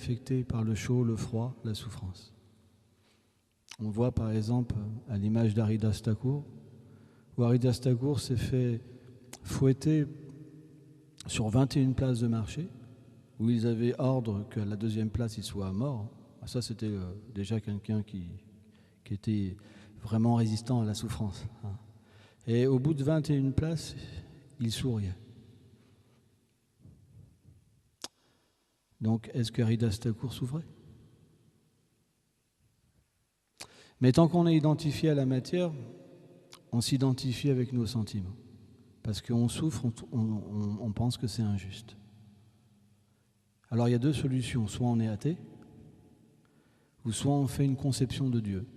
affecté par le chaud, le froid, la souffrance. On voit par exemple à l'image d'Haridas Thakur, où Haridas Thakur s'est fait fouetter sur 21 places de marché, où ils avaient ordre qu'à la deuxième place il soit mort. Ça c'était déjà quelqu'un qui était vraiment résistant à la souffrance. Et au bout de 21 places, il souriait. Donc, est-ce que Haridas Thakur souffrait? Mais tant qu'on est identifié à la matière, on s'identifie avec nos sentiments. Parce qu'on souffre, on pense que c'est injuste. Alors, il y a deux solutions. Soit on est athée, ou soit on fait une conception de Dieu,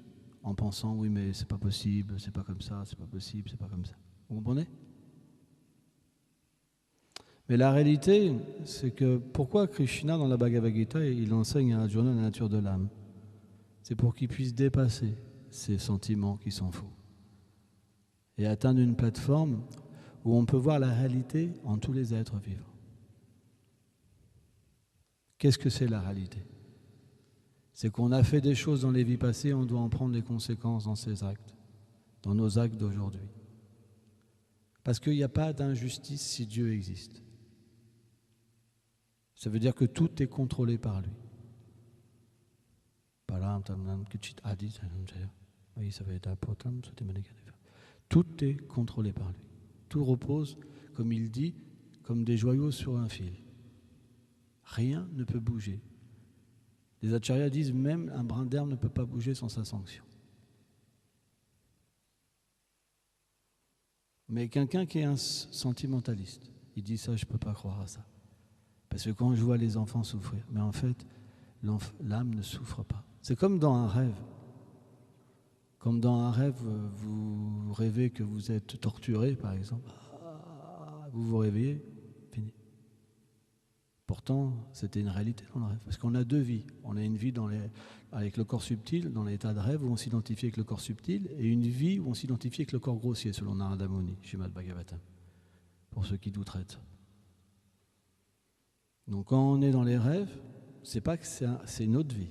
en pensant, oui, mais c'est pas possible, c'est pas comme ça, c'est pas possible, c'est pas comme ça. Vous comprenez? Mais la réalité, c'est que pourquoi Krishna, dans la Bhagavad Gita, il enseigne à Arjuna la nature de l'âme? C'est pour qu'il puisse dépasser ces sentiments qui sont faux et atteindre une plateforme où on peut voir la réalité en tous les êtres vivants. Qu'est-ce que c'est la réalité? C'est qu'on a fait des choses dans les vies passées, on doit en prendre les conséquences dans ces actes, dans nos actes d'aujourd'hui. Parce qu'il n'y a pas d'injustice si Dieu existe. Ça veut dire que tout est contrôlé par lui. Tout est contrôlé par lui. Tout repose, comme il dit, comme des joyaux sur un fil. Rien ne peut bouger. Les acharyas disent même un brin d'herbe ne peut pas bouger sans sa sanction. Mais quelqu'un qui est un sentimentaliste, il dit ça, je ne peux pas croire à ça. Parce que quand je vois les enfants souffrir, mais en fait, l'âme ne souffre pas. C'est comme dans un rêve. Comme dans un rêve, vous rêvez que vous êtes torturé, par exemple. Vous vous réveillez, fini. Pourtant, c'était une réalité dans le rêve. Parce qu'on a deux vies. On a une vie avec le corps subtil, dans l'état de rêve, où on s'identifie avec le corps subtil, et une vie où on s'identifie avec le corps grossier, selon Narada Muni, Srimad Bhagavatam, pour ceux qui douteraient de ça. Donc quand on est dans les rêves, c'est pas que c'est notre vie.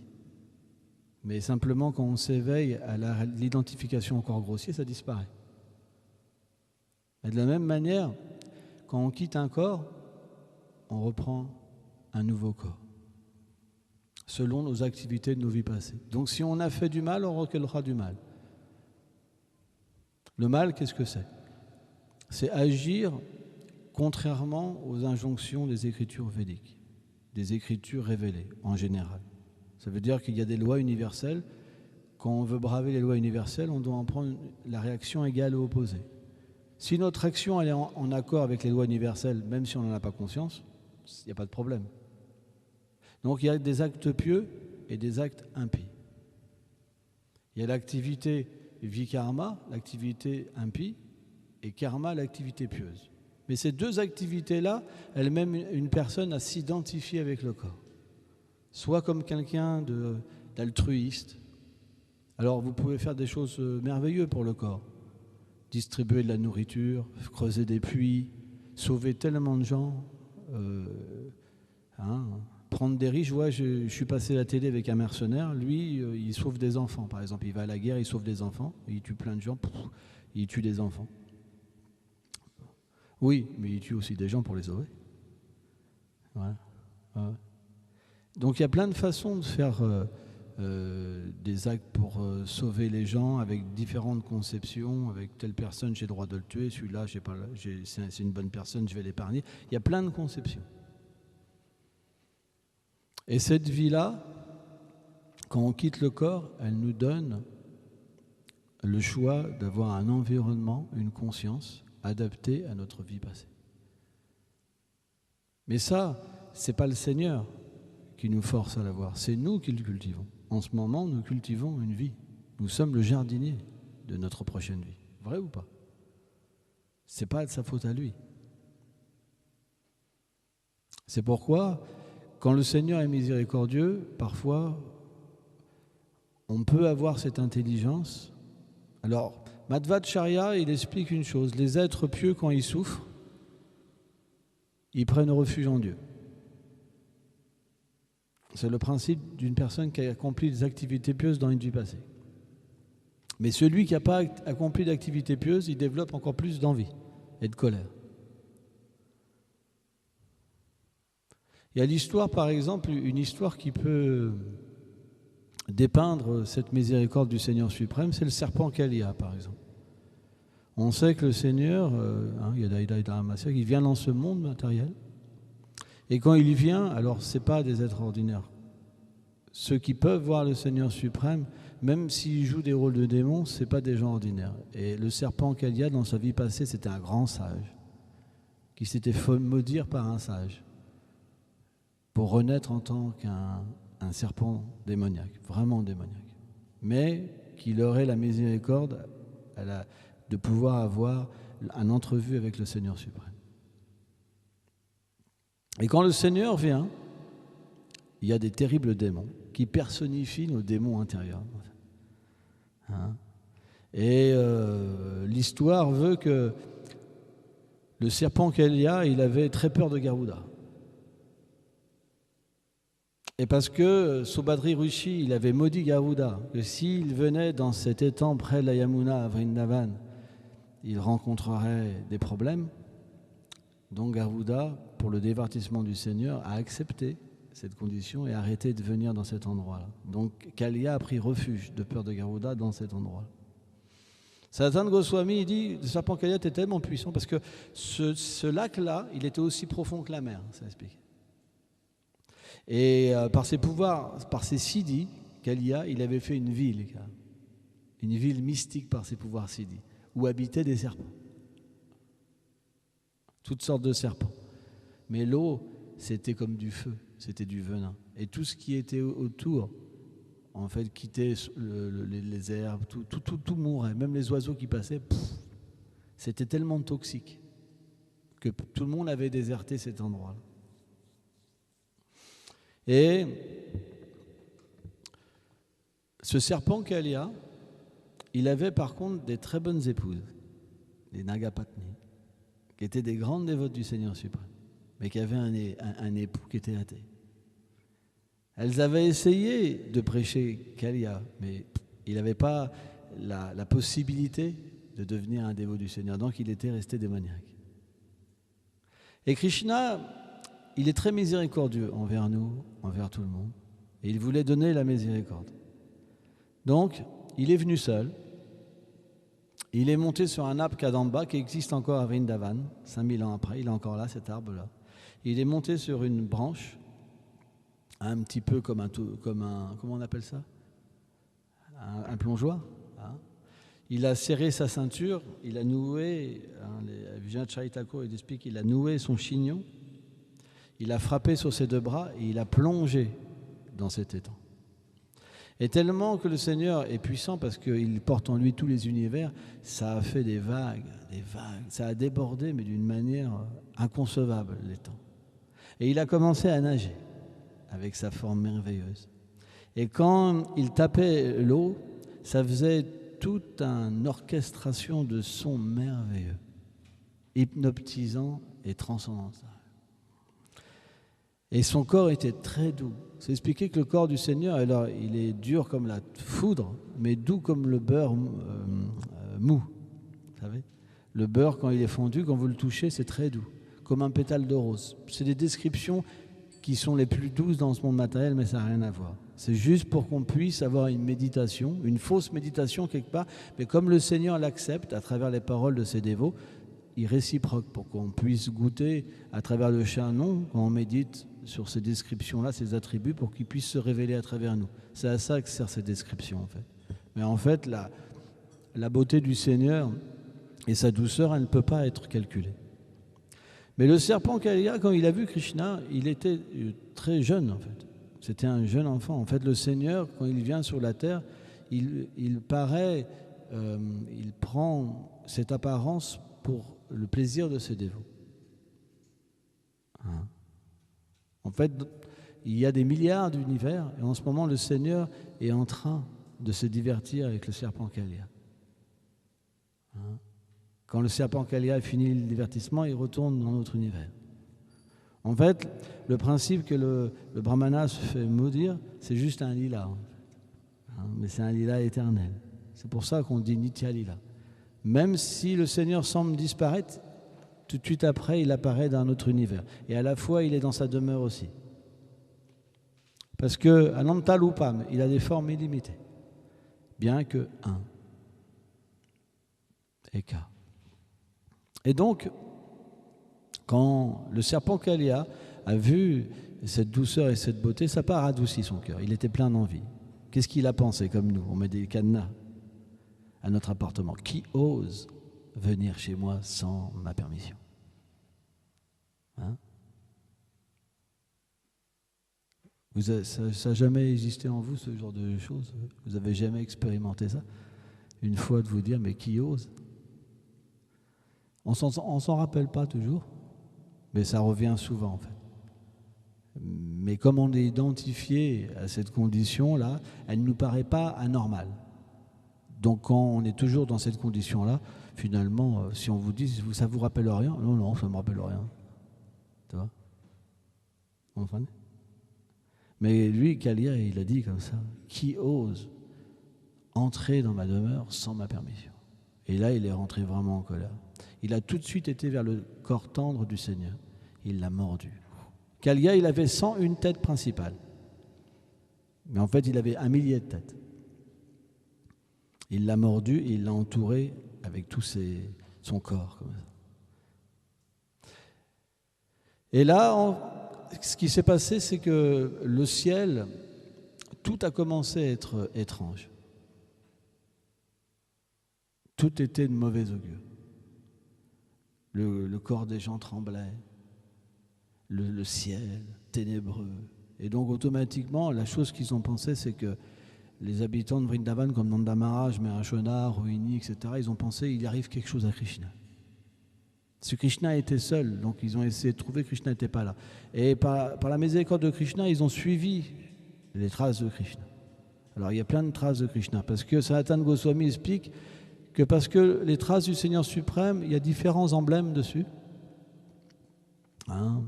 Mais simplement quand on s'éveille à l'identification au corps grossier, ça disparaît. Et de la même manière, quand on quitte un corps, on reprend un nouveau corps, selon nos activités de nos vies passées. Donc si on a fait du mal, on recueillera du mal. Le mal, qu'est-ce que c'est? C'est agir contrairement aux injonctions des écritures védiques, des écritures révélées en général. Ça veut dire qu'il y a des lois universelles. Quand on veut braver les lois universelles, on doit en prendre la réaction égale ou opposée. Si notre action elle est en accord avec les lois universelles, même si on n'en a pas conscience, il n'y a pas de problème. Donc il y a des actes pieux et des actes impies. Il y a l'activité vikarma, l'activité impie, et karma, l'activité pieuse. Mais ces deux activités-là, elles mènent une personne à s'identifier avec le corps. Soit comme quelqu'un d'altruiste. Alors vous pouvez faire des choses merveilleuses pour le corps. Distribuer de la nourriture, creuser des puits, sauver tellement de gens, prendre des riches. Je suis passé à la télé avec un mercenaire, lui, il sauve des enfants, par exemple. Il va à la guerre, il sauve des enfants, il tue plein de gens, il tue des enfants. Oui, mais il tue aussi des gens pour les sauver. Voilà. Ouais. Donc il y a plein de façons de faire des actes pour sauver les gens avec différentes conceptions, avec telle personne j'ai le droit de le tuer, celui-là c'est une bonne personne, je vais l'épargner. Il y a plein de conceptions. Et cette vie-là, quand on quitte le corps, elle nous donne le choix d'avoir un environnement, une conscience adaptée à notre vie passée. Mais ça, c'est pas le Seigneur qui nous force à l'avoir, c'est nous qui le cultivons. En ce moment, nous cultivons une vie. Nous sommes le jardinier de notre prochaine vie. Vrai ou pas? C'est pas de sa faute à lui. C'est pourquoi, quand le Seigneur est miséricordieux, parfois, on peut avoir cette intelligence. Alors, Madhvacharya, il explique une chose. Les êtres pieux, quand ils souffrent, ils prennent refuge en Dieu. C'est le principe d'une personne qui a accompli des activités pieuses dans une vie passée. Mais celui qui n'a pas accompli d'activités pieuses, il développe encore plus d'envie et de colère. Il y a l'histoire, par exemple, une histoire qui peut dépeindre cette miséricorde du Seigneur suprême, c'est le serpent Kalia, par exemple. On sait que le Seigneur, il vient dans ce monde matériel, et quand il vient, alors ce n'est pas des êtres ordinaires. Ceux qui peuvent voir le Seigneur suprême, même s'ils jouent des rôles de démons, ce n'est pas des gens ordinaires. Et le serpent Kalia, dans sa vie passée, c'était un grand sage, qui s'était fait maudire par un sage, pour renaître en tant qu'un serpent démoniaque, vraiment démoniaque, mais qu'il aurait la miséricorde de pouvoir avoir un entrevue avec le Seigneur suprême. Et quand le Seigneur vient, il y a des terribles démons qui personnifient nos démons intérieurs. Hein? Et l'histoire veut que le serpent Kalia, il avait très peur de Garuda. Et parce que Subhadri Rishi, il avait maudit Garuda, que s'il venait dans cet étang près de la Yamuna à Vrindavan, il rencontrerait des problèmes. Donc Garuda, pour le divertissement du Seigneur, a accepté cette condition et a arrêté de venir dans cet endroit-là. Donc Kalia a pris refuge de peur de Garuda dans cet endroit-là. Sanatana Goswami, il dit, le serpent Kalia était tellement puissant parce que ce lac-là, il était aussi profond que la mer, ça explique. Et par ses pouvoirs, par ses siddhis, Kalia, il avait fait une ville mystique par ses pouvoirs siddhis, où habitaient des serpents. Toutes sortes de serpents. Mais l'eau, c'était comme du feu, c'était du venin. Et tout ce qui était autour, en fait, quittait les herbes, tout mourait. Même les oiseaux qui passaient, c'était tellement toxique que tout le monde avait déserté cet endroit-là. Et ce serpent Kalia, il avait par contre des très bonnes épouses, les Nagapatni, qui étaient des grandes dévotes du Seigneur suprême, mais qui avaient un époux qui était athée. Elles avaient essayé de prêcher Kalia, mais il n'avait pas la possibilité de devenir un dévot du Seigneur, donc il était resté démoniaque. Et Krishna, il est très miséricordieux envers nous, envers tout le monde. Et il voulait donner la miséricorde. Donc, il est venu seul. Il est monté sur un arbre Kadamba qui existe encore à Vrindavan, 5000 ans après. Il est encore là, cet arbre-là. Il est monté sur une branche, un petit peu comme un comment on appelle ça ? Un plongeoir. Hein. Il a serré sa ceinture, il a noué, Vijay Chaitako, il explique qu'il a noué son chignon. Il a frappé sur ses deux bras et il a plongé dans cet étang. Et tellement que le Seigneur est puissant parce qu'il porte en lui tous les univers, ça a fait des vagues, ça a débordé, mais d'une manière inconcevable, l'étang. Et il a commencé à nager avec sa forme merveilleuse. Et quand il tapait l'eau, ça faisait toute une orchestration de sons merveilleux, hypnotisants et transcendantal. Et son corps était très doux. C'est expliqué que le corps du Seigneur, alors, il est dur comme la foudre, mais doux comme le beurre mou. Vous savez ? Le beurre, quand il est fondu, quand vous le touchez, c'est très doux, comme un pétale de rose. C'est des descriptions qui sont les plus douces dans ce monde matériel, mais ça n'a rien à voir. C'est juste pour qu'on puisse avoir une méditation, une fausse méditation quelque part, mais comme le Seigneur l'accepte à travers les paroles de ses dévots, il réciproque pour qu'on puisse goûter à travers le chanon, quand on médite sur ces descriptions-là, ces attributs, pour qu'ils puissent se révéler à travers nous. C'est à ça que sert cette description, en fait. Mais en fait, la beauté du Seigneur et sa douceur, elle ne peut pas être calculée. Mais le serpent Kalia, quand il a vu Krishna, il était très jeune, en fait. C'était un jeune enfant. En fait, le Seigneur, quand il vient sur la terre, il prend cette apparence pour le plaisir de ses dévots. Hein? En fait, il y a des milliards d'univers et en ce moment, le Seigneur est en train de se divertir avec le serpent Kalia. Hein? Quand le serpent Kalia a fini le divertissement, il retourne dans notre univers. En fait, le principe que le brahmana se fait maudire, c'est juste un lila. Hein, mais c'est un lila éternel. C'est pour ça qu'on dit Nitya Lila. Même si le Seigneur semble disparaître, tout de suite après, il apparaît dans un autre univers. Et à la fois, il est dans sa demeure aussi. Parce que Anantalupam, il a des formes illimitées, bien que un. Eka. Et donc, quand le serpent Kalia a vu cette douceur et cette beauté, ça n'a pas radouci son cœur. Il était plein d'envie. Qu'est-ce qu'il a pensé comme nous? On met des cadenas à notre appartement. Qui ose venir chez moi sans ma permission? Hein? Ça n'a jamais existé en vous, ce genre de choses? Vous n'avez jamais expérimenté ça? Une fois de vous dire, mais qui ose? On s'en rappelle pas toujours, mais ça revient souvent en fait. Mais comme on est identifié à cette condition-là, elle ne nous paraît pas anormale. Donc quand on est toujours dans cette condition-là, finalement, si on vous dit, ça vous rappelle rien? Non, ça ne me rappelle rien. Tu vois? Vous comprenez? Mais lui, Kalia, il a dit comme ça, qui ose entrer dans ma demeure sans ma permission? Et là, il est rentré vraiment en colère. Il a tout de suite été vers le corps tendre du Seigneur. Il l'a mordu. Kalia, il avait 101 têtes principales. Mais en fait, il avait 1 millier de têtes. Il l'a mordu et il l'a entouré avec tout son corps. Comme ça. Et là, ce qui s'est passé, c'est que le ciel, tout a commencé à être étrange. Tout était de mauvais augure. Le corps des gens tremblait, le ciel ténébreux. Et donc automatiquement, la chose qu'ils ont pensé, c'est que les habitants de Vrindavan, comme Nanda Maharaj, Merachona, Rohini, etc., ils ont pensé qu'il arrive quelque chose à Krishna. Parce que Krishna était seul, donc ils ont essayé de trouver, Krishna n'était pas là. Et par la miséricorde de Krishna, ils ont suivi les traces de Krishna. Alors il y a plein de traces de Krishna, parce que Sanatana Goswami explique que parce que les traces du Seigneur suprême, il y a différents emblèmes dessus, hein,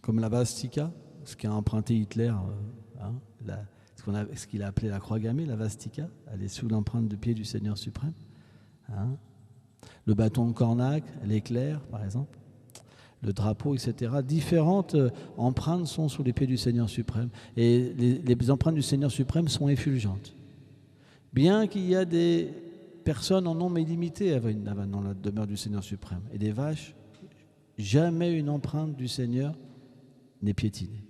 comme la Vastika, ce qu'a emprunté Hitler, hein, ce qu'il a appelé la croix gammée, la Vastika, elle est sous l'empreinte de pied du Seigneur suprême. Hein. Le bâton de Cornac, l'éclair, par exemple, le drapeau, etc. Différentes empreintes sont sous les pieds du Seigneur suprême. Et les empreintes du Seigneur suprême sont effulgentes. Bien qu'il y a des personnes en nombre illimité à Vrindavan dans la demeure du Seigneur suprême. Et des vaches, jamais une empreinte du Seigneur n'est piétinée.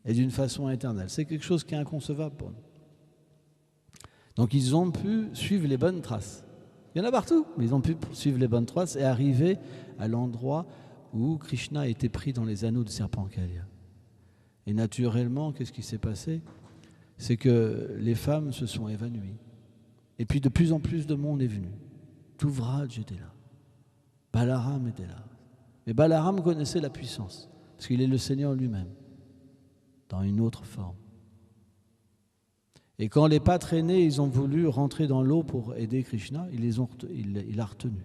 Et d'une façon éternelle. C'est quelque chose qui est inconcevable pour nous. Donc ils ont pu suivre les bonnes traces. Il y en a partout, mais ils ont pu suivre les bonnes traces et arriver à l'endroit où Krishna a été pris dans les anneaux de serpent Kalia. Et naturellement, qu'est-ce qui s'est passé? C'est que les femmes se sont évanouies. Et puis de plus en plus de monde est venu. Tout Vraj était là. Balaram était là. Mais Balaram connaissait la puissance, parce qu'il est le Seigneur lui-même, dans une autre forme. Et quand les pâtres aînés, ils ont voulu rentrer dans l'eau pour aider Krishna, il l'a retenu.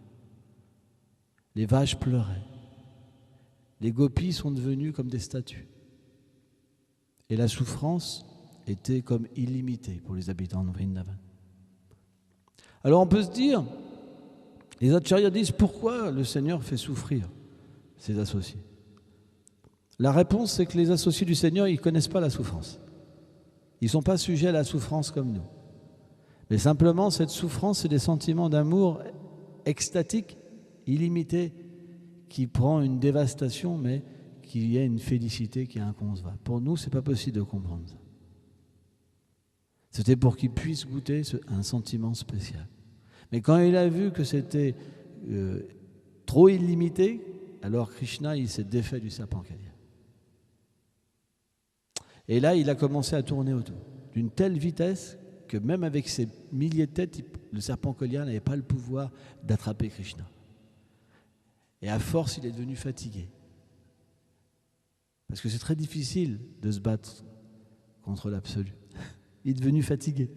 Les vaches pleuraient. Les gopis sont devenus comme des statues. Et la souffrance était comme illimitée pour les habitants de Vrindavan. Alors on peut se dire, les acharyas disent, pourquoi le Seigneur fait souffrir ses associés? La réponse, c'est que les associés du Seigneur, ils ne connaissent pas la souffrance. Ils ne sont pas sujets à la souffrance comme nous. Mais simplement, cette souffrance, c'est des sentiments d'amour extatiques, illimités, qui prend une dévastation, mais qu'il y a une félicité qui est inconcevable. Pour nous, ce n'est pas possible de comprendre ça. C'était pour qu'ils puissent goûter un sentiment spécial. Mais quand il a vu que c'était trop illimité, alors Krishna, il s'est défait du serpent Kalia. Et là, il a commencé à tourner autour, d'une telle vitesse que même avec ses milliers de têtes, le serpent Kalia n'avait pas le pouvoir d'attraper Krishna. Et à force, il est devenu fatigué. Parce que c'est très difficile de se battre contre l'absolu. Il est devenu fatigué.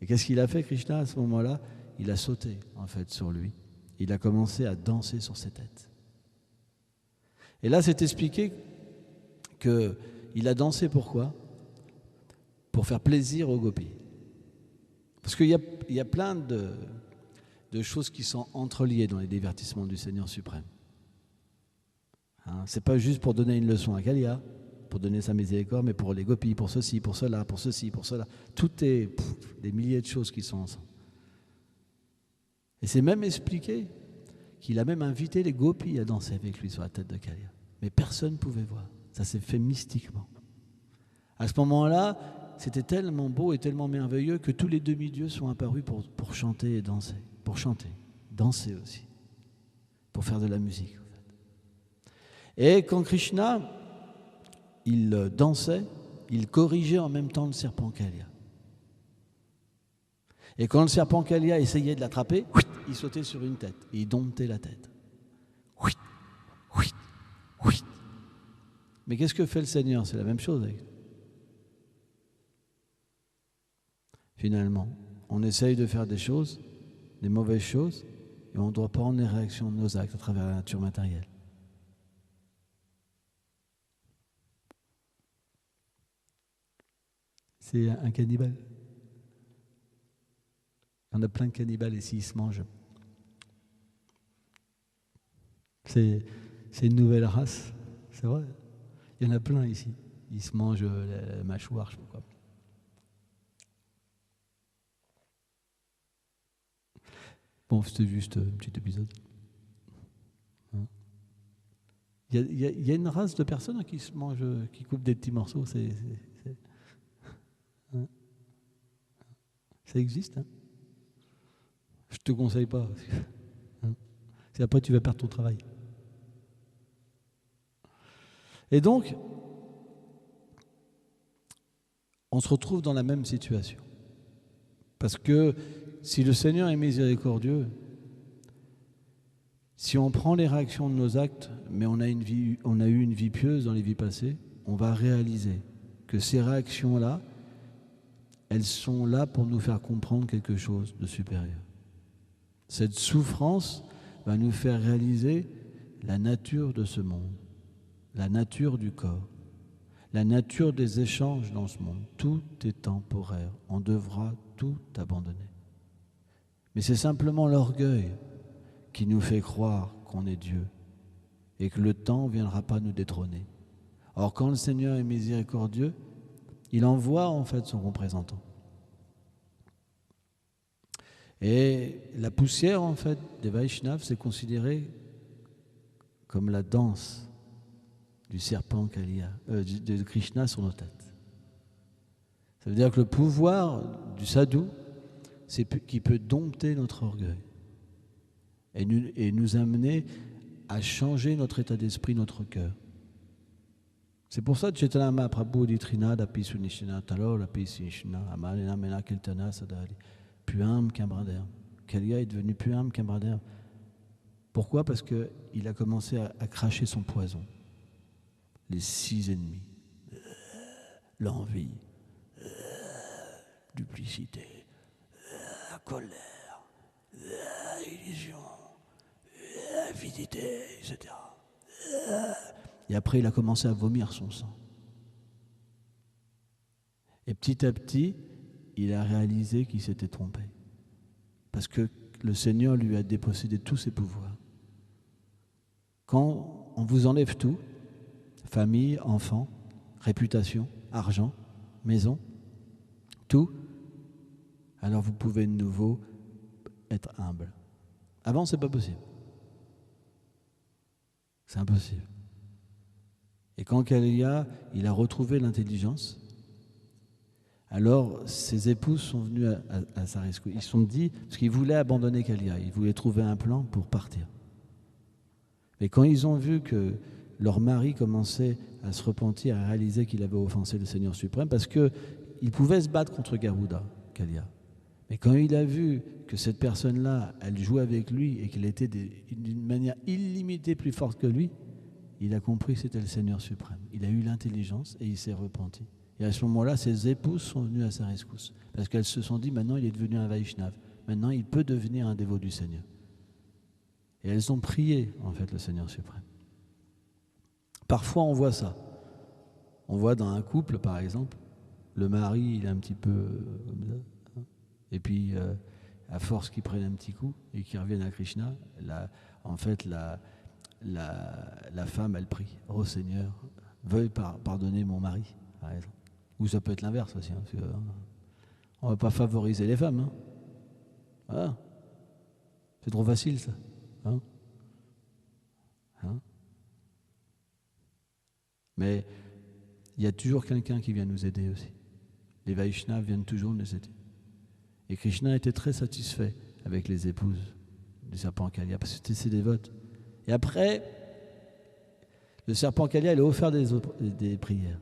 Et qu'est-ce qu'il a fait, Krishna, à ce moment-là? Il a sauté, en fait, sur lui. Il a commencé à danser sur ses têtes. Et là, c'est expliqué qu'il a dansé pourquoi? Pour faire plaisir aux gopis. Parce qu'il y a plein de choses qui sont entreliées dans les divertissements du Seigneur suprême. Hein, c'est pas juste pour donner une leçon à Kalia, pour donner sa miséricorde, mais pour les gopis, pour ceci, pour cela, pour ceci, pour cela. Tout est des milliers de choses qui sont ensemble. Et c'est même expliqué qu'il a même invité les gopis à danser avec lui sur la tête de Kalia. Mais personne ne pouvait voir. Ça s'est fait mystiquement. À ce moment-là, c'était tellement beau et tellement merveilleux que tous les demi-dieux sont apparus pour chanter et danser. Pour chanter, danser aussi. Pour faire de la musique, en fait. Et quand Krishna, il dansait, il corrigeait en même temps le serpent Kalia. Et quand le serpent Kalia essayait de l'attraper, il sautait sur une tête et il domptait la tête. Mais qu'est-ce que fait le Seigneur? C'est la même chose avec nous. Finalement, on essaye de faire des choses, des mauvaises choses, et on ne doit pas prendre les réactions de nos actes à travers la nature matérielle. C'est un cannibale. Il y en a plein de cannibales ici, ils se mangent. C'est une nouvelle race, c'est vrai. Il y en a plein ici. Ils se mangent la mâchoire, je sais pas quoi. Bon, c'était juste un petit épisode. Hein. Il y a une race de personnes qui se mangent, qui coupent des petits morceaux. Hein. Ça existe. Hein. Je te conseille pas. Hein. C'est après tu vas perdre ton travail. Et donc, on se retrouve dans la même situation. Parce que si le Seigneur est miséricordieux, si on prend les réactions de nos actes, mais on a eu une vie pieuse dans les vies passées, on va réaliser que ces réactions-là, elles sont là pour nous faire comprendre quelque chose de supérieur. Cette souffrance va nous faire réaliser la nature de ce monde, la nature du corps, la nature des échanges dans ce monde. Tout est temporaire. On devra tout abandonner. Mais c'est simplement l'orgueil qui nous fait croire qu'on est Dieu et que le temps ne viendra pas nous détrôner. Or, quand le Seigneur est miséricordieux, il envoie en fait son représentant. Et la poussière en fait des Vaishnavas, c'est considéré comme la danse du serpent de Krishna sur nos têtes. Ça veut dire que le pouvoir du sadhu, c'est qui peut dompter notre orgueil et nous amener à changer notre état d'esprit, notre cœur. C'est pour ça que Chaitanya Mahaprabhu dit Trinad api sunishna talor api sunishna amalena mena kirtana sadali. Plus humble qu'un brin d'herbe. Kalia est devenu plus humble qu'un brin d'herbe. Pourquoi? Parce qu'il a commencé à cracher son poison. Les 6 ennemis. L'envie, duplicité, la colère, l'illusion, l'avidité, etc. Et après, il a commencé à vomir son sang. Et petit à petit, il a réalisé qu'il s'était trompé. Parce que le Seigneur lui a dépossédé tous ses pouvoirs. Quand on vous enlève tout, famille, enfants, réputation, argent, maison, tout, alors vous pouvez de nouveau être humble. Avant, c'est pas possible. C'est impossible. Et quand Kalia, il a retrouvé l'intelligence, alors ses épouses sont venues à sa rescousse. Ils se sont dit, parce qu'ils voulaient abandonner Kalia, ils voulaient trouver un plan pour partir. Mais quand ils ont vu que leur mari commençait à se repentir, à réaliser qu'il avait offensé le Seigneur suprême, parce qu'il pouvait se battre contre Garuda, Kalia. Mais quand il a vu que cette personne-là, elle jouait avec lui et qu'elle était d'une manière illimitée plus forte que lui, il a compris que c'était le Seigneur suprême. Il a eu l'intelligence et il s'est repenti. Et à ce moment-là, ses épouses sont venues à sa rescousse. Parce qu'elles se sont dit, maintenant il est devenu un Vaishnav. Maintenant il peut devenir un dévot du Seigneur. Et elles ont prié, en fait, le Seigneur suprême. Parfois, on voit ça. On voit dans un couple, par exemple, le mari, il est un petit peu comme ça, hein. Et puis, à force qu'il prenne un petit coup et qu'il revienne à Krishna, en fait, la femme, elle prie. Oh Seigneur, veuille pardonner mon mari, par exemple. Ou ça peut être l'inverse aussi. Hein, parce que, on ne va pas favoriser les femmes. Hein. Voilà. C'est trop facile, ça. Hein. Hein. Mais il y a toujours quelqu'un qui vient nous aider aussi. Les Vaishnavas viennent toujours nous aider. Et Krishna était très satisfait avec les épouses du serpent Kalia, parce que c'était ses dévotes. Et après, le serpent Kalia, il a offert des prières.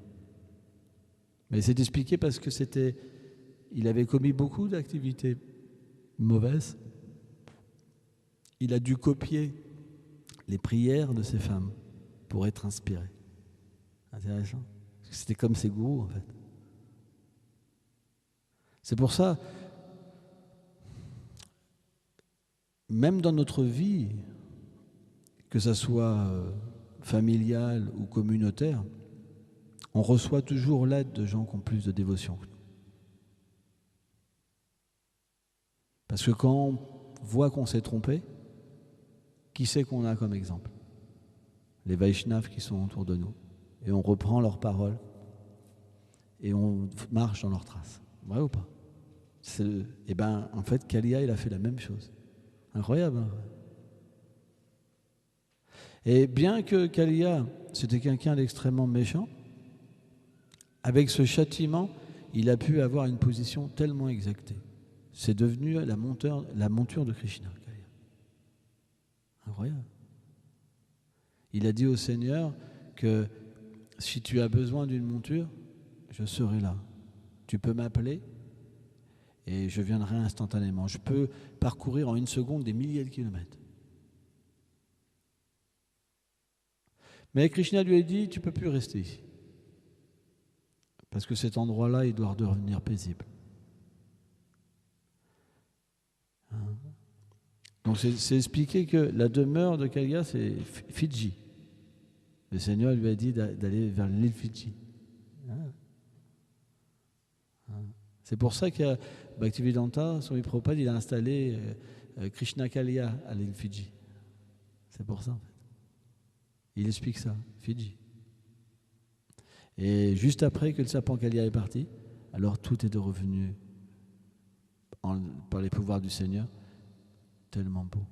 Mais c'est expliqué parce que il avait commis beaucoup d'activités mauvaises. Il a dû copier les prières de ces femmes pour être inspiré. Intéressant. C'était comme ses gourous, en fait. C'est pour ça, même dans notre vie, que ça soit familiale ou communautaire, on reçoit toujours l'aide de gens qui ont plus de dévotion que nous. Parce que quand on voit qu'on s'est trompé, qui c'est qu'on a comme exemple? Les Vaishnavas qui sont autour de nous. Et on reprend leurs paroles et on marche dans leurs traces. Vrai ou pas? Et ben, en fait, Kalia, il a fait la même chose. Incroyable, hein? Et bien que Kalia, c'était quelqu'un d'extrêmement méchant, avec ce châtiment, il a pu avoir une position tellement exactée. C'est devenu la monture de Krishna, Kalia. Incroyable. Il a dit au Seigneur que si tu as besoin d'une monture, je serai là. Tu peux m'appeler et je viendrai instantanément. Je peux parcourir en 1 seconde des milliers de kilomètres. Mais Krishna lui a dit, tu ne peux plus rester ici. Parce que cet endroit-là, il doit redevenir paisible. Hein? Donc c'est expliqué que la demeure de Kalia, c'est Fidji. Le Seigneur lui a dit d'aller vers l'île Fidji. Hein? Hein? C'est pour ça que Bhaktivedanta, Swami Prabhupada, il a installé Krishna Kalia à l'île Fidji. C'est pour ça, en fait. Il explique ça, Fidji. Et juste après que le serpent Kalia est parti, alors tout est revenu par les pouvoirs du Seigneur, tellement beau.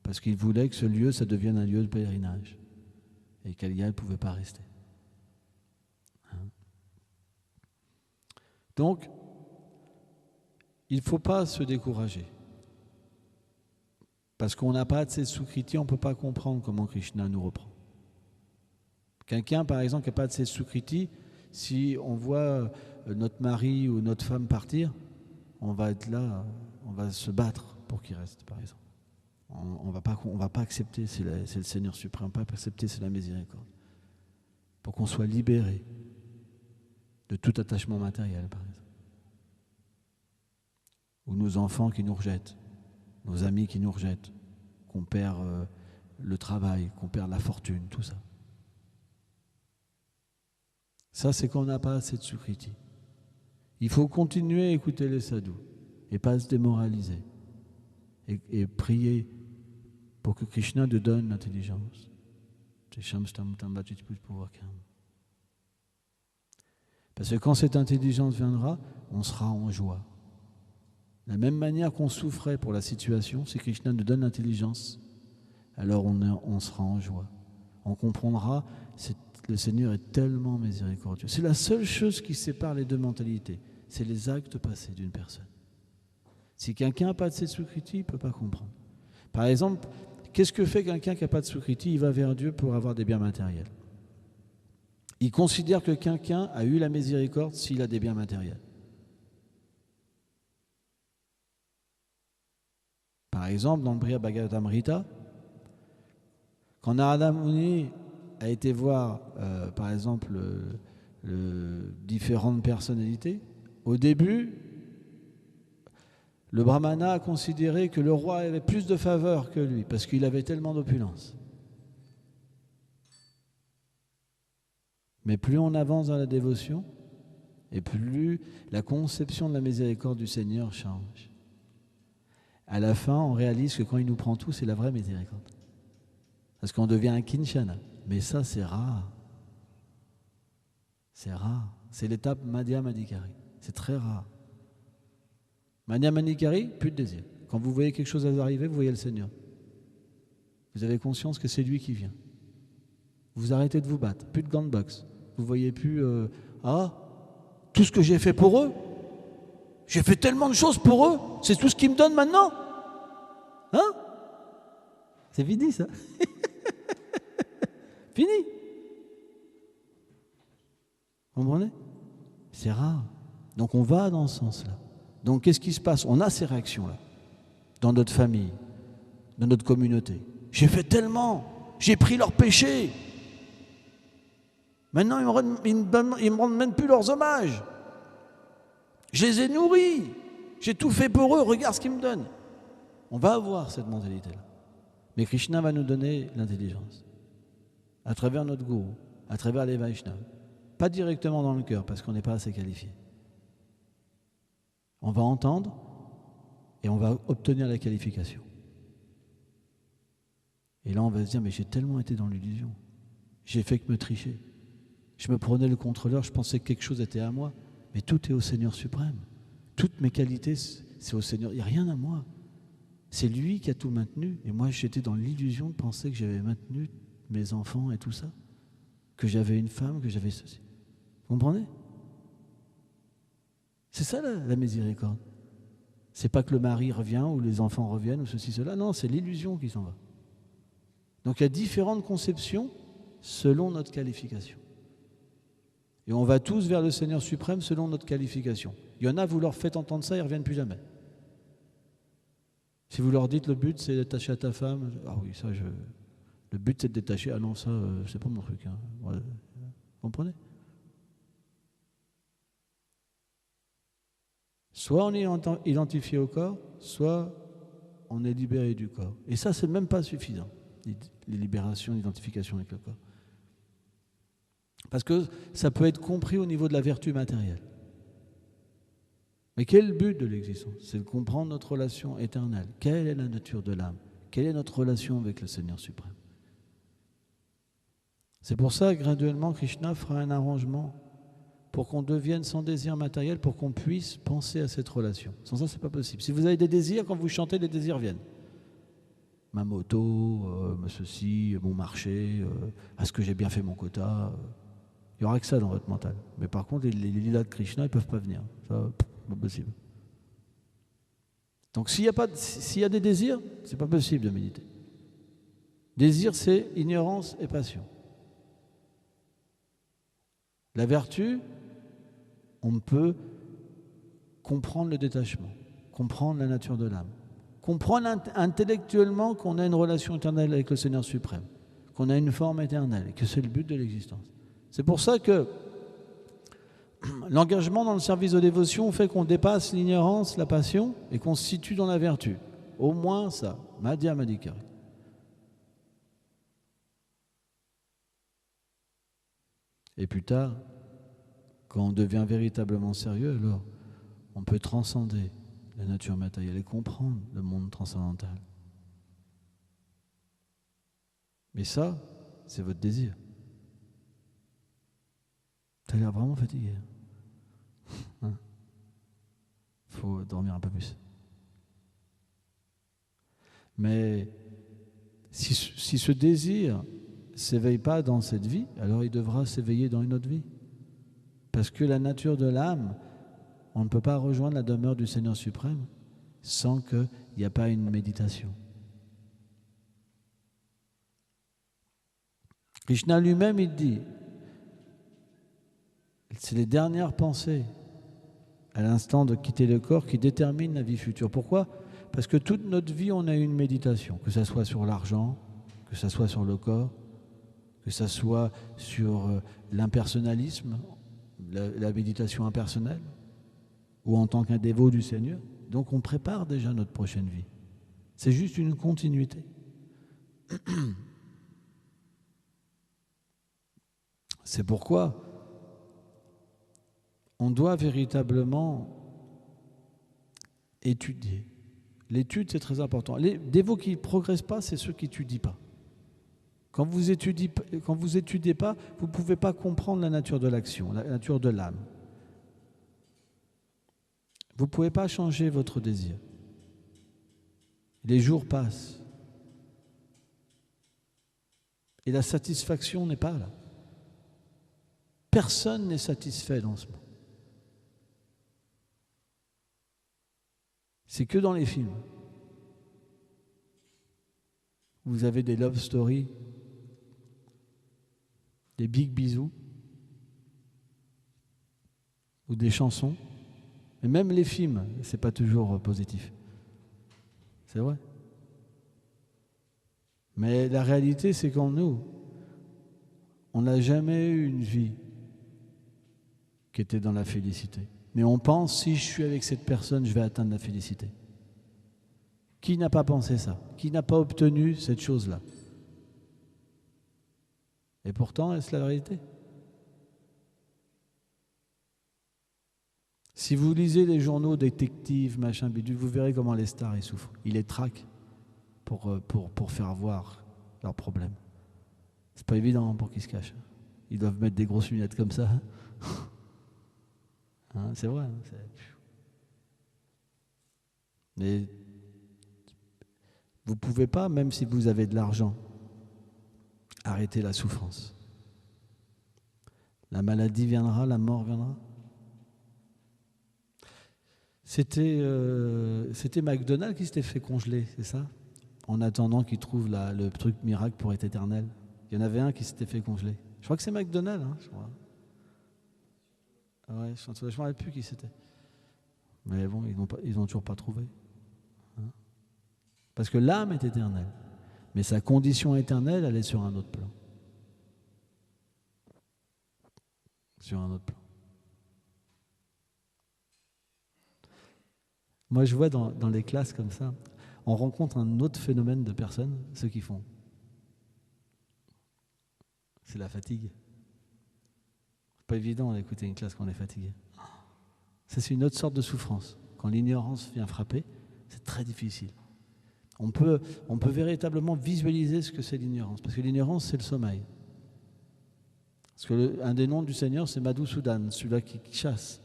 Parce qu'il voulait que ce lieu, ça devienne un lieu de pèlerinage. Et Kalia ne pouvait pas rester. Hein? Donc, il ne faut pas se décourager. Parce qu'on n'a pas de cette Sukriti, on ne peut pas comprendre comment Krishna nous reprend. Quelqu'un, par exemple, qui n'a pas de cette Sukriti, si on voit notre mari ou notre femme partir, on va être là, on va se battre pour qu'il reste, par exemple. On ne va pas accepter, c'est le Seigneur suprême, pas accepter, c'est la miséricorde. Pour qu'on soit libéré de tout attachement matériel, par exemple. Ou nos enfants qui nous rejettent, nos amis qui nous rejettent, qu'on perd le travail, qu'on perd la fortune, tout ça. Ça, c'est qu'on n'a pas assez de Sukriti. Il faut continuer à écouter les sadhus et pas se démoraliser. Et prier pour que Krishna nous donne l'intelligence. Parce que quand cette intelligence viendra, on sera en joie. De la même manière qu'on souffrait pour la situation, si Krishna nous donne l'intelligence, alors on sera en joie. On comprendra, le Seigneur est tellement miséricordieux. C'est la seule chose qui sépare les deux mentalités, c'est les actes passés d'une personne. Si quelqu'un n'a pas de cette Sukriti, il ne peut pas comprendre. Par exemple, qu'est-ce que fait quelqu'un qui n'a pas de Sukriti? Il va vers Dieu pour avoir des biens matériels. Il considère que quelqu'un a eu la miséricorde s'il a des biens matériels. Par exemple, dans le Brihad Bhagavatamrita, quand Narada Muni a été voir, par exemple, différentes personnalités, au début, le brahmana a considéré que le roi avait plus de faveur que lui, parce qu'il avait tellement d'opulence. Mais plus on avance dans la dévotion, et plus la conception de la miséricorde du Seigneur change. À la fin, on réalise que quand il nous prend tout, c'est la vraie miséricorde. Parce qu'on devient un kinshana. Mais ça, c'est rare. C'est rare. C'est l'étape Madhyama Adhikari. C'est très rare. Madhyama Adhikari, plus de désir. Quand vous voyez quelque chose arriver, vous voyez le Seigneur. Vous avez conscience que c'est lui qui vient. Vous arrêtez de vous battre. Plus de gants de boxe. Vous voyez plus tout ce que j'ai fait pour eux. J'ai fait tellement de choses pour eux. C'est tout ce qu'ils me donnent maintenant. Hein? C'est fini ça. Fini. Vous comprenez? C'est rare. Donc on va dans ce sens-là. Donc qu'est-ce qui se passe? On a ces réactions-là. Dans notre famille, dans notre communauté. J'ai fait tellement. J'ai pris leurs péchés. Maintenant, ils ne me rendent même plus leurs hommages. Je les ai nourris. J'ai tout fait pour eux. Regarde ce qu'ils me donnent. On va avoir cette mentalité-là. Mais Krishna va nous donner l'intelligence. À travers notre gourou, à travers les Vaishnavas. Pas directement dans le cœur, parce qu'on n'est pas assez qualifié. On va entendre et on va obtenir la qualification. Et là, on va se dire, mais j'ai tellement été dans l'illusion. J'ai fait que me tricher. Je me prenais le contrôleur, je pensais que quelque chose était à moi. Mais tout est au Seigneur suprême. Toutes mes qualités, c'est au Seigneur. Il n'y a rien à moi. C'est lui qui a tout maintenu. Et moi, j'étais dans l'illusion de penser que j'avais maintenu mes enfants et tout ça. Que j'avais une femme, que j'avais ceci. Vous comprenez? C'est ça la miséricorde. C'est pas que le mari revient ou les enfants reviennent ou ceci, cela. Non, c'est l'illusion qui s'en va. Donc il y a différentes conceptions selon notre qualification. Et on va tous vers le Seigneur suprême selon notre qualification. Il y en a, vous leur faites entendre ça, ils ne reviennent plus jamais. Si vous leur dites le but c'est d'attacher à ta femme, ah oui, ça le but c'est de détacher, ah non, ça c'est pas mon truc. Hein. Ouais. Vous comprenez? Soit on est identifié au corps, soit on est libéré du corps. Et ça, c'est même pas suffisant, les libérations, l'identification avec le corps. Parce que ça peut être compris au niveau de la vertu matérielle. Mais quel est le but de l'existence? C'est de comprendre notre relation éternelle. Quelle est la nature de l'âme? Quelle est notre relation avec le Seigneur suprême? C'est pour ça que graduellement, Krishna fera un arrangement pour qu'on devienne sans désir matériel, pour qu'on puisse penser à cette relation. Sans ça, ce n'est pas possible. Si vous avez des désirs, quand vous chantez, les désirs viennent. Ma moto, ceci, mon marché, est-ce que j'ai bien fait mon quota il n'y aura que ça dans votre mental. Mais par contre, les lilas de Krishna, ils ne peuvent pas venir. Ça, pas possible. Donc s'il y a des désirs, ce n'est pas possible de méditer. Désir, c'est ignorance et passion. La vertu, on peut comprendre le détachement, comprendre la nature de l'âme, comprendre intellectuellement qu'on a une relation éternelle avec le Seigneur suprême, qu'on a une forme éternelle et que c'est le but de l'existence. C'est pour ça que l'engagement dans le service de dévotion fait qu'on dépasse l'ignorance, la passion et qu'on se situe dans la vertu. Au moins ça, Madhyama Adhikari. Et plus tard, quand on devient véritablement sérieux, alors on peut transcender la nature matérielle et comprendre le monde transcendantal. Mais ça, c'est votre désir. Tu as l'air vraiment fatigué. Hein? Faut dormir un peu plus. Mais si ce désir ne s'éveille pas dans cette vie, alors il devra s'éveiller dans une autre vie. Parce que la nature de l'âme, on ne peut pas rejoindre la demeure du Seigneur suprême sans qu'il n'y ait pas une méditation. Krishna lui-même, il dit, c'est les dernières pensées à l'instant de quitter le corps qui déterminent la vie future. Pourquoi? Parce que toute notre vie, on a une méditation, que ce soit sur l'argent, que ce soit sur le corps, que ce soit sur l'impersonnalisme, la méditation impersonnelle, ou en tant qu'un dévot du Seigneur. Donc on prépare déjà notre prochaine vie. C'est juste une continuité. C'est pourquoi on doit véritablement étudier. L'étude, c'est très important. Les dévots qui ne progressent pas, c'est ceux qui n'étudient pas. Quand vous étudiez pas, vous ne pouvez pas comprendre la nature de l'action, la nature de l'âme. Vous ne pouvez pas changer votre désir. Les jours passent. Et la satisfaction n'est pas là. Personne n'est satisfait dans ce monde. C'est que dans les films. Vous avez des love stories, des big bisous, ou des chansons. Et même les films, c'est pas toujours positif. C'est vrai. Mais la réalité, c'est qu'en nous, on n'a jamais eu une vie qui était dans la félicité. Mais on pense, si je suis avec cette personne, je vais atteindre la félicité. Qui n'a pas pensé ça? Qui n'a pas obtenu cette chose-là? Et pourtant, est-ce la vérité? Si vous lisez les journaux détectives, machin, bidule, vous verrez comment les stars ils souffrent. Ils les traquent pour faire voir leurs problèmes. C'est pas évident pour qu'ils se cachent. Ils doivent mettre des grosses lunettes comme ça. Hein, c'est vrai. Mais vous ne pouvez pas, même si vous avez de l'argent, arrêter la souffrance. La maladie viendra, la mort viendra. C'était McDonald's qui s'était fait congeler, c'est ça? En attendant qu'il trouve le truc miracle pour être éternel. Il y en avait un qui s'était fait congeler. Je crois que c'est McDonald's, hein, je crois. Ah ouais, je ne me rappelle plus qui c'était. Mais bon, ils n'ont toujours pas trouvé. Hein? Parce que l'âme est éternelle. Mais sa condition éternelle, elle est sur un autre plan. Sur un autre plan. Moi, je vois dans les classes comme ça, on rencontre un autre phénomène de personnes, ceux qui font. C'est la fatigue. C'est pas évident d'écouter une classe quand on est fatigué. Ça, c'est une autre sorte de souffrance. Quand l'ignorance vient frapper, c'est très difficile. On peut véritablement visualiser ce que c'est l'ignorance, parce que l'ignorance, c'est le sommeil. Parce que un des noms du Seigneur, c'est Madhusudana, celui-là qui chasse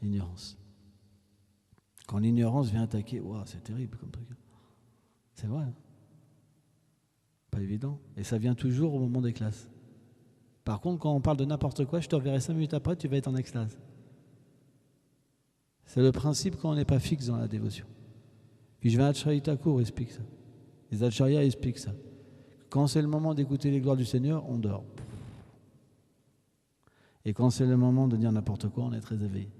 l'ignorance. Quand l'ignorance vient attaquer, wow, c'est terrible comme truc. C'est vrai. Hein? Pas évident. Et ça vient toujours au moment des classes. Par contre, quand on parle de n'importe quoi, je te reverrai 5 minutes après, tu vas être en extase. C'est le principe quand on n'est pas fixe dans la dévotion. Puis je vais à Acharya Thakur explique ça. Les Acharyas expliquent ça. Quand c'est le moment d'écouter les gloires du Seigneur, on dort. Et quand c'est le moment de dire n'importe quoi, on est très éveillé.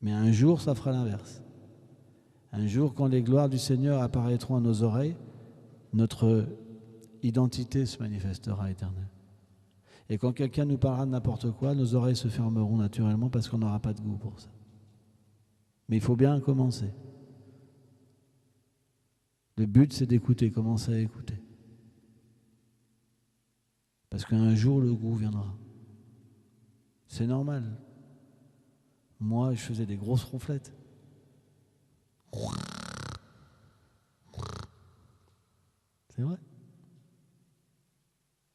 Mais un jour, ça fera l'inverse. Un jour, quand les gloires du Seigneur apparaîtront à nos oreilles, notre identité se manifestera éternelle. Et quand quelqu'un nous parlera de n'importe quoi, nos oreilles se fermeront naturellement parce qu'on n'aura pas de goût pour ça. Mais il faut bien commencer. Le but, c'est d'écouter, commencer à écouter. Parce qu'un jour, le goût viendra. C'est normal. Moi, je faisais des grosses ronflettes. C'est vrai.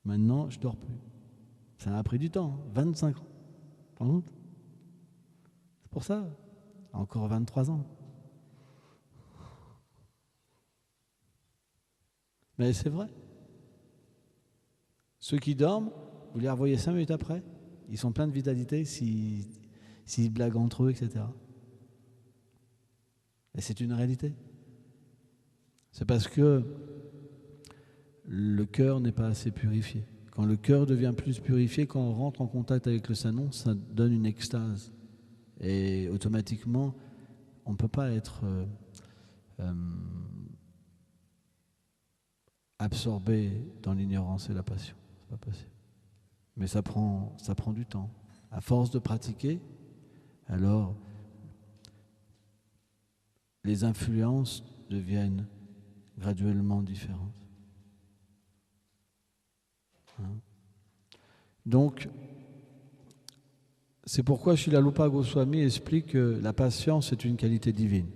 Maintenant, je ne dors plus. Ça a pris du temps, 25 ans. Par contre, c'est pour ça, encore 23 ans. Mais c'est vrai. Ceux qui dorment, vous les revoyez 5 minutes après, ils sont pleins de vitalité s'ils blaguent entre eux, etc. Et c'est une réalité. C'est parce que le cœur n'est pas assez purifié. Quand le cœur devient plus purifié, quand on rentre en contact avec le Saint-Nom, ça donne une extase. Et automatiquement, on ne peut pas être absorbé dans l'ignorance et la passion. C'est pas possible. Mais ça prend du temps. À force de pratiquer, alors les influences deviennent graduellement différentes. Hein? Donc, c'est pourquoi Srila Rupa Goswami explique que la patience est une qualité divine.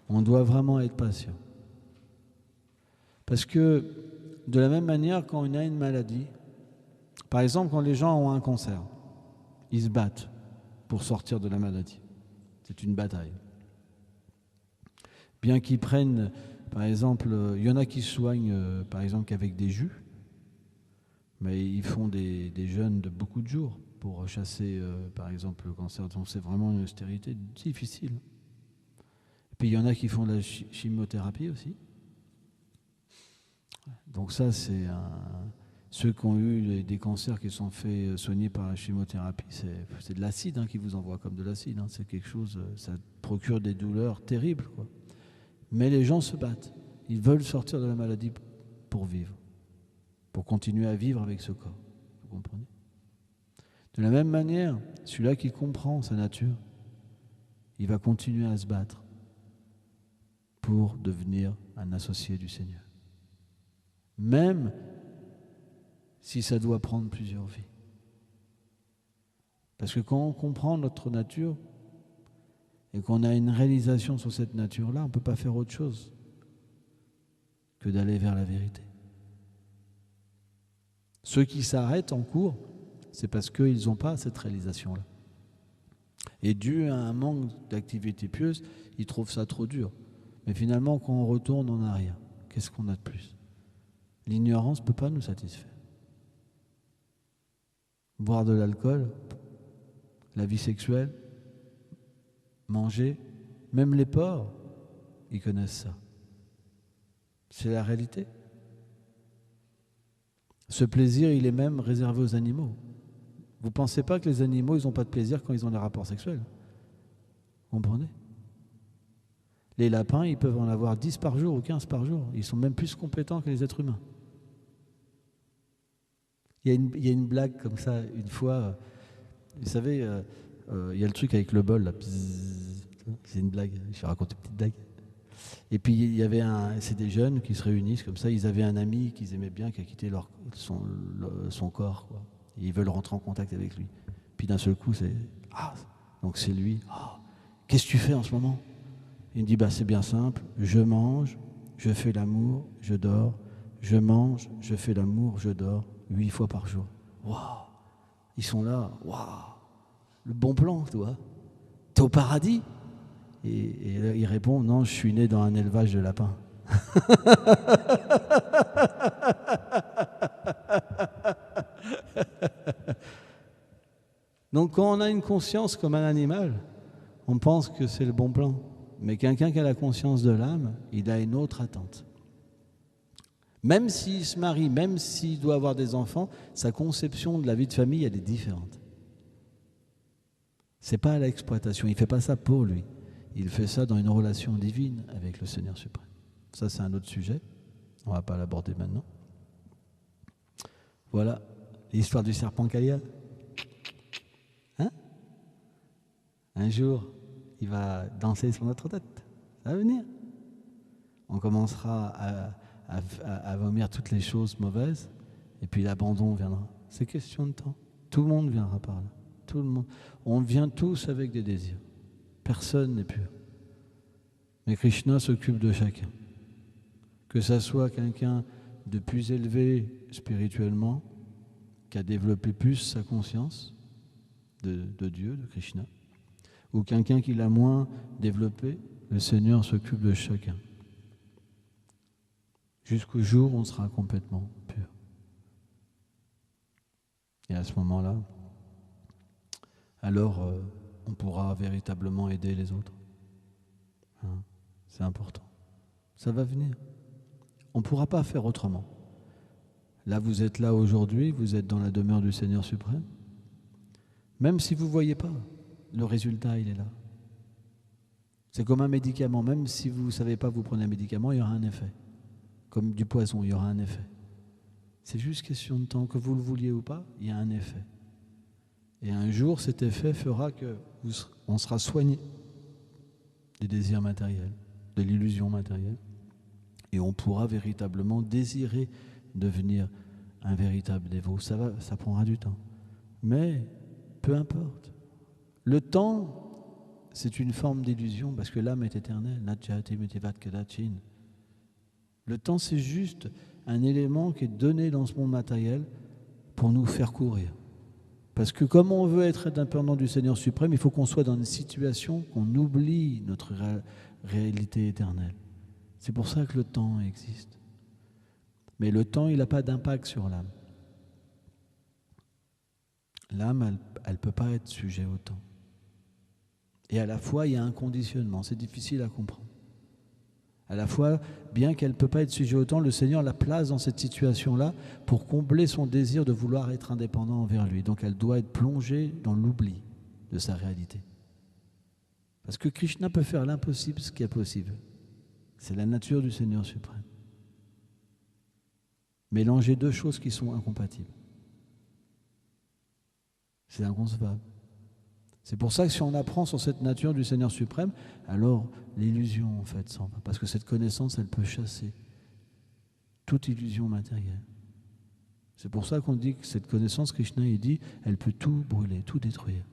On doit vraiment être patient. Parce que, de la même manière, quand on a une maladie, par exemple, quand les gens ont un cancer, ils se battent pour sortir de la maladie. C'est une bataille. Bien qu'ils prennent, par exemple, il y en a qui se soignent, par exemple, qu'avec des jus, mais ils font des jeûnes de beaucoup de jours pour chasser, par exemple, le cancer. Donc c'est vraiment une austérité difficile. Et puis il y en a qui font de la chimiothérapie aussi. Donc ça, c'est ceux qui ont eu des cancers qui sont faits soigner par la chimiothérapie, c'est de l'acide qui vous envoie comme de l'acide. C'est quelque chose, ça procure des douleurs terribles, quoi. Mais les gens se battent. Ils veulent sortir de la maladie pour vivre, pour continuer à vivre avec ce corps. Vous comprenez ? De la même manière, celui-là qui comprend sa nature, il va continuer à se battre pour devenir un associé du Seigneur. Même si ça doit prendre plusieurs vies. Parce que quand on comprend notre nature et qu'on a une réalisation sur cette nature-là, on ne peut pas faire autre chose que d'aller vers la vérité. Ceux qui s'arrêtent en cours, c'est parce qu'ils n'ont pas cette réalisation-là. Et dû à un manque d'activité pieuse, ils trouvent ça trop dur. Mais finalement, quand on retourne en arrière, qu'est-ce qu'on a de plus ? L'ignorance ne peut pas nous satisfaire. Boire de l'alcool, la vie sexuelle, manger, même les porcs, ils connaissent ça. C'est la réalité. Ce plaisir, il est même réservé aux animaux. Vous ne pensez pas que les animaux, ils n'ont pas de plaisir quand ils ont des rapports sexuels ? Vous comprenez ? Les lapins, ils peuvent en avoir 10 par jour ou 15 par jour. Ils sont même plus compétents que les êtres humains. Il y a une blague comme ça, une fois, vous savez, il y a le truc avec le bol, là. C'est une blague, je vais raconter une petite blague. Et puis il y avait c'est des jeunes qui se réunissent comme ça, ils avaient un ami qu'ils aimaient bien qui a quitté son corps, quoi. Et ils veulent rentrer en contact avec lui. Puis d'un seul coup, donc c'est lui. Qu'est-ce que tu fais en ce moment ? Il me dit, c'est bien simple, je mange, je fais l'amour, je dors, je mange, je fais l'amour, je dors, 8 fois par jour. Waouh ! Ils sont là, waouh ! Le bon plan, tu vois. T'es au paradis ? Et là, il répond, non, je suis né dans un élevage de lapins. Donc quand on a une conscience comme un animal, on pense que c'est le bon plan. Mais quelqu'un qui a la conscience de l'âme, il a une autre attente. Même s'il se marie, même s'il doit avoir des enfants, sa conception de la vie de famille, elle est différente. C'est pas à l'exploitation, il ne fait pas ça pour lui. Il fait ça dans une relation divine avec le Seigneur suprême. Ça, c'est un autre sujet. On ne va pas l'aborder maintenant. Voilà l'histoire du serpent Kalia. Un jour, il va danser sur notre tête. Ça va venir. On commencera à vomir toutes les choses mauvaises et puis l'abandon viendra. C'est question de temps. Tout le monde viendra par là. Tout le monde. On vient tous avec des désirs. Personne n'est pur. Mais Krishna s'occupe de chacun. Que ça soit quelqu'un de plus élevé spirituellement, qui a développé plus sa conscience de Dieu, de Krishna, ou quelqu'un qui l'a moins développé, le Seigneur s'occupe de chacun. Jusqu'au jour où on sera complètement pur. Et à ce moment-là, alors on pourra véritablement aider les autres. C'est important. Ça va venir. On ne pourra pas faire autrement. Là, vous êtes là aujourd'hui, vous êtes dans la demeure du Seigneur suprême. Même si vous ne voyez pas, le résultat, il est là. C'est comme un médicament. Même si vous ne savez pas, vous prenez un médicament, il y aura un effet. Comme du poison, il y aura un effet. C'est juste question de temps, que vous le vouliez ou pas, il y a un effet. Et un jour, cet effet fera qu'on sera soigné des désirs matériels, de l'illusion matérielle, et on pourra véritablement désirer devenir un véritable dévot. Ça prendra du temps. Mais peu importe. Le temps, c'est une forme d'illusion parce que l'âme est éternelle. Le temps, c'est juste un élément qui est donné dans ce monde matériel pour nous faire courir. Parce que comme on veut être indépendant du Seigneur suprême, il faut qu'on soit dans une situation qu'on oublie notre réalité éternelle. C'est pour ça que le temps existe. Mais le temps, il n'a pas d'impact sur l'âme. L'âme, elle ne peut pas être sujet au temps. Et à la fois, il y a un conditionnement. C'est difficile à comprendre. À la fois, bien qu'elle ne peut pas être sujet au temps, le Seigneur la place dans cette situation-là pour combler son désir de vouloir être indépendant envers lui. Donc elle doit être plongée dans l'oubli de sa réalité. Parce que Krishna peut faire l'impossible, ce qui est possible. C'est la nature du Seigneur suprême. Mélanger deux choses qui sont incompatibles. C'est inconcevable. C'est pour ça que si on apprend sur cette nature du Seigneur suprême, alors l'illusion en fait s'en va. Parce que cette connaissance, elle peut chasser toute illusion matérielle. C'est pour ça qu'on dit que cette connaissance, Krishna, il dit, elle peut tout brûler, tout détruire.